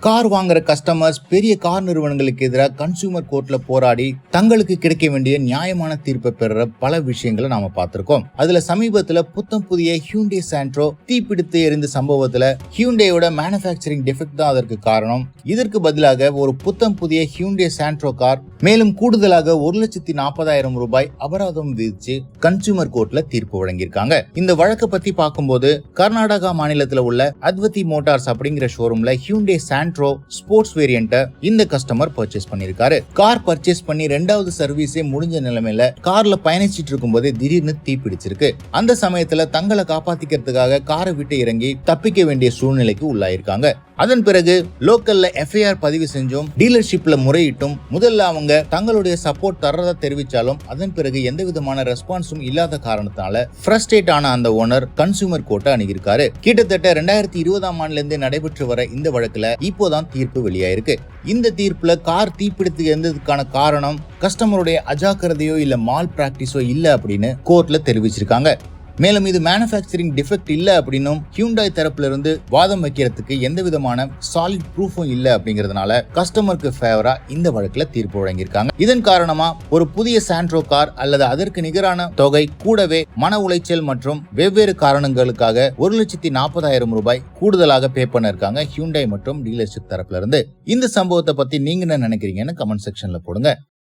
Car வாங்குற customers பெரிய car நிறுவனங்களுக்கு எதிராக கன்சூமர் கோர்ட்ல போராடி தங்களுக்கு கிடைக்க வேண்டிய நியாயமான தீர்ப்பை பெற பல விஷயங்களை நாம பார்த்திருக்கோம். அதுல சமீபத்துல புத்தம் புதிய Hyundai Santro தீப்பிடித்து எரிந்த சம்பவத்துல Hyundaiயோட மேனுஃபேக்சரிங் டிஃபெக்ட் தான் அதற்கு காரணம். இதற்கு பதிலாக ஒரு புத்தம் புதிய Hyundai Santro கார் மேலும் கூடுதலாக 1,40,000 ரூபாய் அபராதம் விதிச்சு கன்சூமர் கோர்ட்ல தீர்ப்பு வழங்கியிருக்காங்க. இந்த வழக்கை பத்தி பார்க்கும்போது கர்நாடகா மாநிலத்துல உள்ள அத்வதி மோட்டார்ஸ் அப்படிங்கிற ஷோரூம்ல Hyundai Santro ஸ்போர்ட்ஸ் வேரியன்ட்ட இந்த கஸ்டமர் பர்ச்சேஸ் பண்ணிருக்காரு. கார் பர்ச்சேஸ் பண்ணி 2வது சர்வீஸே முடிஞ்ச நிலைமையில கார்ல பயணிச்சிட்டு இருக்கும் போதே திடீர்னு தீப்பிடிச்சிருக்கு. அந்த சமயத்துல தங்களை காப்பாத்திக்கிறதுக்காக காரை விட்டு இறங்கி தப்பிக்க வேண்டிய சூழ்நிலைக்கு உள்ளாயிருக்காங்க. அதன் பிறகு லோக்கல்ல FIR பதிவு செஞ்சும் டீலர்ஷிப்ல முறையிட்டும் முதல்ல அவங்க தங்களுடைய சப்போர்ட் தர்றதா தெரிவிச்சாலும் அதன் பிறகு எந்த விதமான ரெஸ்பான்ஸும் இல்லாத காரணத்தால ஃப்ரஸ்ட்ரேட் ஆன அந்த ஓனர் கன்சூமர் கோர்ட்டை அணுகியிருக்காரு. கிட்டத்தட்ட 2020ஆம் ஆண்டுல நடைபெற்று வர இந்த வழக்குல இப்போதான் தீர்ப்பு வெளியாயிருக்கு. இந்த தீர்ப்புல கார் தீப்பிடித்து இருந்ததுக்கான காரணம் கஸ்டமருடைய அஜாக்கிரதையோ இல்ல மால் பிராக்டிஸோ இல்ல அப்படின்னு கோர்ட்ல தெரிவிச்சிருக்காங்க. மேலும் இது மேனுஃபேக்சரிங் டிஃபெக்ட் இல்ல அப்படின்னும் Hyundai தரப்புல இருந்து வாதம் வைக்கிறதுக்கு எந்த விதமான சாலிட் ப்ரூஃபும் இல்ல அப்படிங்கறதுனால கஸ்டமருக்கு ஃபேவரா இந்த வழக்குல தீர்ப்பு வழங்கியிருக்காங்க. இதன் காரணமா ஒரு புதிய Santro கார் அல்லது அதற்கு நிகரான தொகை கூடவே மன உளைச்சல் மற்றும் வெவ்வேறு காரணங்களுக்காக 1,40,000 ரூபாய் கூடுதலாக பே பண்ண இருக்காங்க Hyundai மற்றும் டீலர்ஷிப் தரப்புல இருந்து. இந்த சம்பவத்தை பத்தி நீங்க என்ன நினைக்கிறீங்கன்னு கமெண்ட் செக்ஷன்ல போடுங்க.